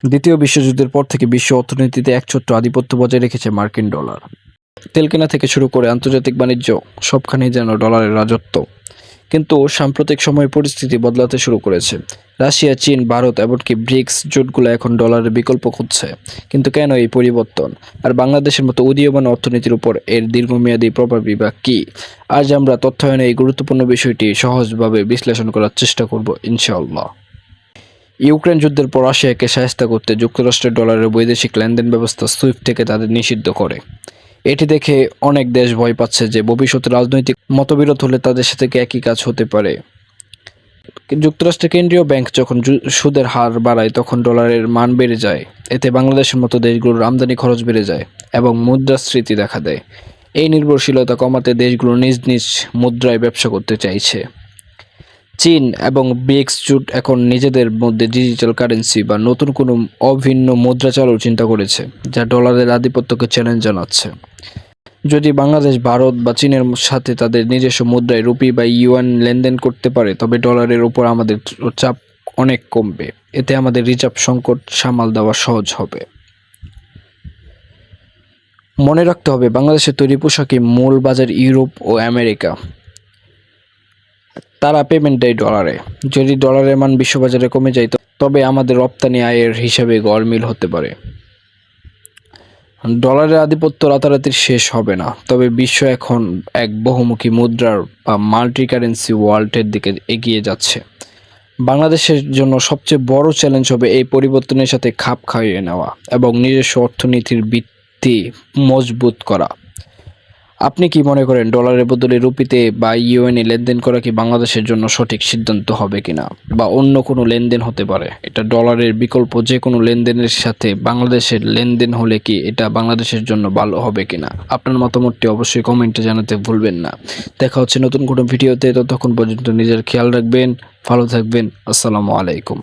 দ্বিতীয় বিশ্বযুদ্ধের পর থেকে বিশ্ব অর্থনীতিতে একছত্র আধিপত্য বজায় রেখেছে মার্কিন ডলার। তেল কেনা থেকে শুরু করে আন্তর্জাতিক বাণিজ্য সবখানেই যেন ডলারের রাজত্ব। কিন্তু সাম্প্রতিক সময়ে পরিস্থিতি বদলাতে শুরু করেছে। রাশিয়া, চীন, ভারত এমনকি ব্রিক্স জোটগুলো এখন ডলারের বিকল্প খুঁজছে। কিন্তু কেন এই পরিবর্তন? আর বাংলাদেশের মতো উদীয়মান অর্থনীতির উপর এর দীর্ঘমেয়াদী প্রভাবই বা কী? আজ আমরা তথ্যায়নে এই গুরুত্বপূর্ণ বিষয়টি সহজভাবে বিশ্লেষণ করার চেষ্টা করব ইনশাআল্লাহ। ইউক্রেন যুদ্ধের পর রাশিয়াকে শায়েস্তা করতে যুক্তরাষ্ট্রের ডলারের বৈদেশিক লেনদেন ব্যবস্থা সুইফট থেকে তাদের নিষিদ্ধ করে। এটি দেখে অনেক দেশ ভয় পাচ্ছে যে ভবিষ্যতে রাজনৈতিক মতবিরোধ হলে তাদের সাথে একই কাজ হতে পারে। যুক্তরাষ্ট্রের কেন্দ্রীয় ব্যাংক যখন সুদের হার বাড়ায় তখন ডলারের মান বেড়ে যায়। এতে বাংলাদেশের মতো দেশগুলোর আমদানি খরচ বেড়ে যায় এবং মুদ্রাস্ফীতি দেখা দেয়। এই নির্ভরশীলতা কমাতে দেশগুলো নিজ নিজ মুদ্রায় ব্যবসা করতে চাইছে। চীন এবং ব্রিক্স জোট এখন নিজেদের মধ্যে ডিজিটাল কারেন্সি বা নতুন কোনো অভিন্ন মুদ্রা চালুর চিন্তা করেছে, যা ডলারের আধিপত্যকে চ্যালেঞ্জ জানাচ্ছে। যদি বাংলাদেশ ভারত বা চীনের সাথে তাদের নিজস্ব মুদ্রায় রুপি বা ইউয়ান লেনদেন করতে পারে তবে ডলারের উপর আমাদের চাপ অনেক কমবে। এতে আমাদের রিজার্ভ সংকট সামাল দেওয়া সহজ হবে। মনে রাখতে হবে, বাংলাদেশের তৈরি পোশাকের মূল বাজার ইউরোপ ও আমেরিকা। তারা পেমেন্ট দেয় ডলারে। যদি ডলারের মান বিশ্ববাজারে কমে যায় তবে আমাদের রপ্তানি আয়ের হিসাবে গড়মিল হতে পারে। ডলারের আধিপত্য রাতারাতি শেষ হবে না, তবে বিশ্ব এখন এক বহুমুখী মুদ্রার বা মাল্টি কারেন্সি ওয়ার্ল্ডের দিকে এগিয়ে যাচ্ছে। বাংলাদেশের জন্য সবচেয়ে বড় চ্যালেঞ্জ হবে এই পরিবর্তনের সাথে খাপ খাইয়ে নেওয়া এবং নিজস্ব অর্থনীতির ভিত্তি মজবুত করা। আপনি কি মনে করেন, ডলারের বদলে রুপিতে বা ইউএনে লেনদেন করা কি বাংলাদেশের জন্য সঠিক সিদ্ধান্ত হবে কিনা, বা অন্য কোনো লেনদেন হতে পারে? এটা ডলারের বিকল্প যে কোনো লেনদেনের সাথে বাংলাদেশের লেনদেন হলে কি এটা বাংলাদেশের জন্য ভালো হবে কিনা? আপনার মতামতটি অবশ্যই কমেন্টে জানাতে ভুলবেন না। দেখা হচ্ছে নতুন কোনো ভিডিওতে। ততক্ষণ পর্যন্ত নিজের খেয়াল রাখবেন, ভালো থাকবেন। আসসালামু আলাইকুম।